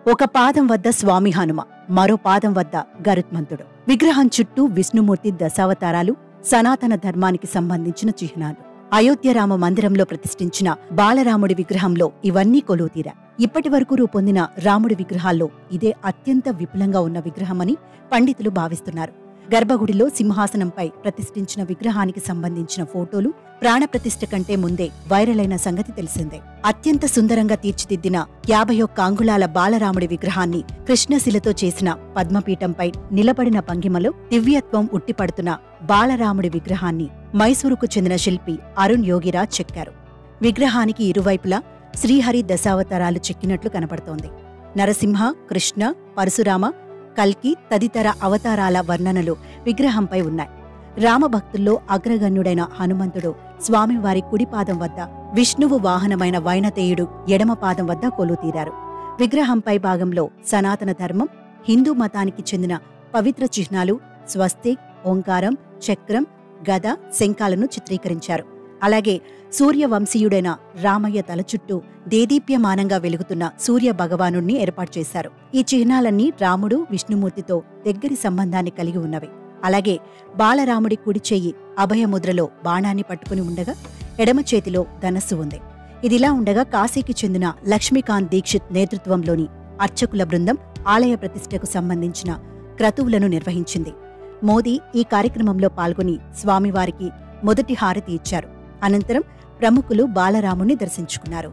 ఒక పాదం వద్ద స్వామి హనుమ, మరో పాదం వద్ద గరుత్మంతుడు. విగ్రహం చుట్టూ విష్ణుమూర్తి దశావతారాలు, సనాతన ధర్మానికి సంబంధించిన చిహ్నాలు. అయోధ్య రామ మందిరంలో ప్రతిష్ఠించిన బాలరాముడి విగ్రహంలో ఇవన్నీ కొలువుతీరా. ఇప్పటి వరకు రూపొందిన రాముడి విగ్రహాల్లో ఇదే అత్యంత విపులంగా ఉన్న విగ్రహమని పండితులు భావిస్తున్నారు. గర్భగుడిలో సింహాసనంపై ప్రతిష్ఠించిన విగ్రహానికి సంబంధించిన ఫోటోలు ప్రాణప్రతిష్ఠ కంటే ముందే వైరల్ అయిన సంగతి తెలిసిందే. అత్యంత సుందరంగా తీర్చిదిద్దిన 51 అంగుళాల బాలరాముడి విగ్రహాన్ని కృష్ణశిలతో చేసిన పద్మపీఠంపై నిలబడిన భంగిమలో దివ్యత్వం ఉట్టిపడుతున్న బాలరాముడి విగ్రహాన్ని మైసూరుకు చెందిన శిల్పి అరుణ్ యోగిరాజ్ చెక్కారు. విగ్రహానికి ఇరువైపులా శ్రీహరి దశావతారాలు చెక్కినట్లు కనపడుతోంది. నరసింహ, కృష్ణ, పరశురామ, కల్కి తదితర అవతారాల వర్ణనలు విగ్రహంపై ఉన్నాయి. రామభక్తుల్లో అగ్రగణ్యుడైన హనుమంతుడు స్వామివారి కుడిపాదం వద్ద, విష్ణువు వాహనమైన వైనతేయుడు ఎడమ పాదం వద్ద కొలువుతీరారు. విగ్రహంపై భాగంలో సనాతన ధర్మం, హిందూ మతానికి చెందిన పవిత్ర చిహ్నాలు స్వస్తిక్, ఓంకారం, చక్రం, గద, శంఖాలను చిత్రీకరించారు. అలాగే సూర్యవంశీయుడైన రామయ్య తల చుట్టూ దేదీప్యమానంగా వెలుగుతున్న సూర్య భగవానుణ్ణి ఏర్పాటు చేశారు. ఈ చిహ్నాలన్నీ రాముడు, విష్ణుమూర్తితో దగ్గరి సంబంధాన్ని కలిగి ఉన్నవి. అలాగే బాలరాముడి కుడి చెయ్యి అభయముద్రలో బాణాన్ని పట్టుకుని ఉండగా ఎడమ చేతిలో ధనస్సు ఉంది. ఇదిలా ఉండగా కాశీకి చెందిన లక్ష్మీకాంత్ దీక్షిత్ నేతృత్వంలోని అర్చకుల బృందం ఆలయ ప్రతిష్టకు సంబంధించిన క్రతువులను నిర్వహించింది. మోదీ ఈ కార్యక్రమంలో పాల్గొని స్వామివారికి మొదటి హారతి ఇచ్చారు. అనంతరం ప్రముఖులు బాలరాముణ్ణి దర్శించుకున్నారు.